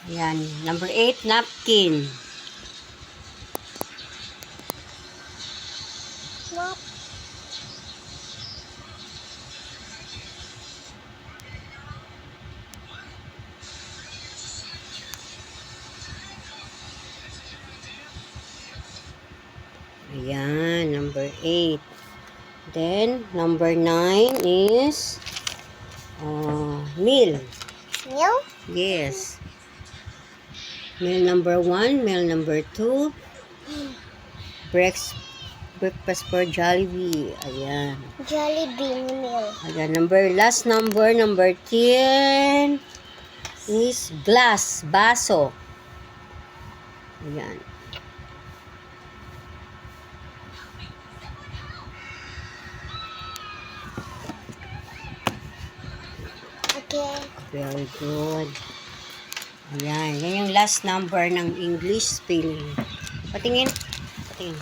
Ayan. Number 8, napkin. Nap. Ayan. Number 8. Then, number 9 is meal. Milk. Yes. Meal number 1, meal number 2, breakfast for Jollibee. Ayan. Jollibee milk. Ayan, last number 10 is glass, baso. Ayan. Okay. Very good. Ayan, yan yung last number ng English spelling. Patingin. Patingin.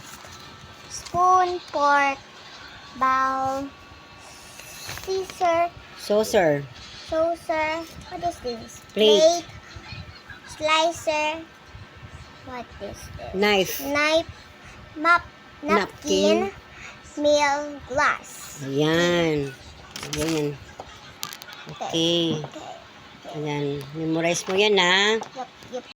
Spoon, fork, bowl, scissor, Saucer. saucer. What is this? Plate. Slicer. What is this? Knife. Knife. Napkin. Meal. Glass. Ayan. Ayan. Okay. Okay. Ayan. Memorize mo yan, ha? Yup.